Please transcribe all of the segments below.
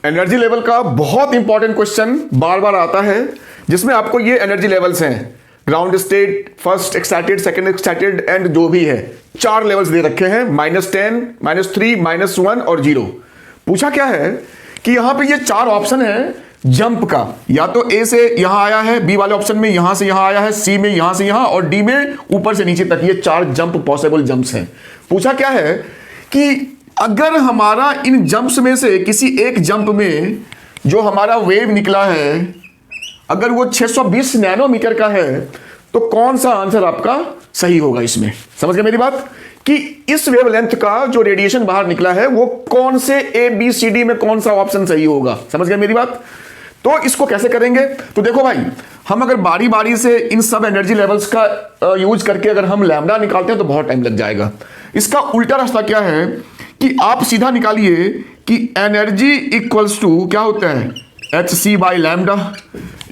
Energy level का बहुत important question बार बार आता है, जिसमें आपको ये एनर्जी लेवल्स हैं, ground state, first excited, second excited and जो भी है, 4 लेवल्स दे रखे हैं, -10, -3, -1 और 0। पूछा क्या है कि यहां पे ये 4 ऑप्शन है जंप का, या तो ए से यहां आया है, बी वाले ऑप्शन में यहां से यहां आया है, सी में यहां से यहां, और डी में ऊपर से नीचे तक, ये 4 जंप पॉसिबल जंप्स हैं। पूछा क्या है कि अगर हमारा इन जंप्स में से किसी एक जंप में जो हमारा वेव निकला है अगर वो 620 नैनोमीटर का है तो कौन सा आंसर आपका सही होगा इसमें। समझ गए मेरी बात कि इस वेवलेंथ का जो रेडिएशन बाहर निकला है वो कौन से ए बी सी डी में कौन सा ऑप्शन सही होगा। समझ गए मेरी बात। तो इसको कैसे करेंगे, तो देखो भाई, हम अगर बारी बारी से इन सब एनर्जी लेवल्स का यूज करके अगर हम लैम्डा निकालते हैं तो बहुत टाइम लग जाएगा। इसका उल्टा रास्ता क्या है कि आप सीधा निकालिए कि एनर्जी इक्वल्स टू क्या होता है, एच सी बाई लैम्डा।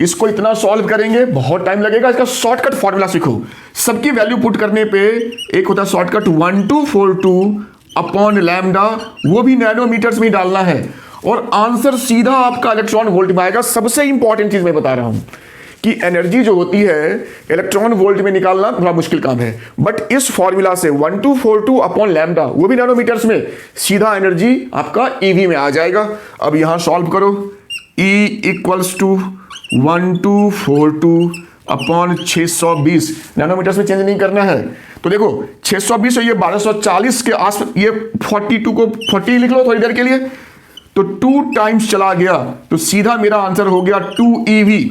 इसको इतना सॉल्व करेंगे बहुत टाइम लगेगा। इसका शॉर्टकट फॉर्मूला सीखो, सबकी वैल्यू पुट करने पे एक होता है शॉर्टकट 1242 अपॉन लैम्डा, वो भी नैनोमीटर्स में डालना है और आंसर सीधा आपका इलेक्ट्रॉन वोल्ट में आएगा। सबसे इंपॉर्टेंट चीज मैं बता रहा हूं कि एनर्जी जो होती है इलेक्ट्रॉन वोल्ट में निकालना थोड़ा मुश्किल काम है, बट इस फॉर्मूला से 1242 अपॉन लैम्डा, वो भी नैनोमीटर्स में, सीधा एनर्जी आपका ईवी में आ जाएगा। अब यहां सॉल्व करो, E equals to 1242 upon 620, nanometres में चेंज नहीं करना है। तो देखो 620 है, ये 1240 के आस, ये 42 को 40 लिख लो थोड़ी देर के लिए, तो 2 टाइम्स चला गया, तो सीधा मेरा आंसर हो गया 2 EV।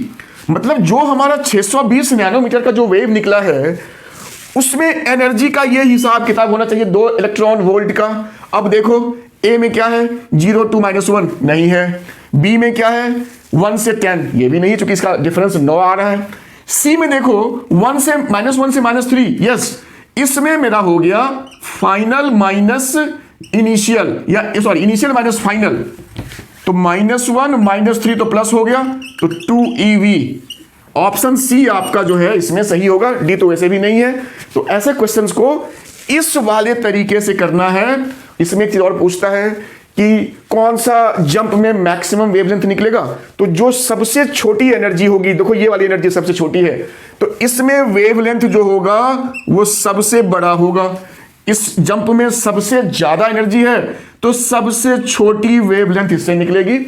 मतलब जो हमारा 620 नैनोमीटर का जो वेव निकला है उसमें एनर्जी का ये हिसाब किताब होना चाहिए 2 इलेक्ट्रॉन वोल्ट का। अब देखो ए में क्या है, 0 to -1 नहीं है, बी में क्या है 1 से 10, ये भी नहीं चूंकि इसका डिफरेंस 9 आ रहा है। सी में देखो 1 से -3, यस, इसमें मेरा हो गया फाइनल माइनस इनिशियल, या सॉरी इनिशियल माइनस फाइनल, तो -1 -3 तो प्लस हो गया, तो 2 EV। ऑप्शन सी आपका जो है इसमें सही होगा, डी तो वैसे भी नहीं है। तो ऐसे क्वेश्चंस को इस वाले तरीके से करना है। इसमें एक चीज और पूछता है कि कौन सा जंप में मैक्सिमम वेवलेंथ निकलेगा, तो जो सबसे छोटी एनर्जी होगी, देखो ये वाली एनर्जी सबसे छोटी है, तो इसमें वेवलेंथ जो होगा वो सबसे बड़ा होगा। इस जंप में सबसे ज्यादा एनर्जी है तो सबसे छोटी वेवलेंथ इससे निकलेगी।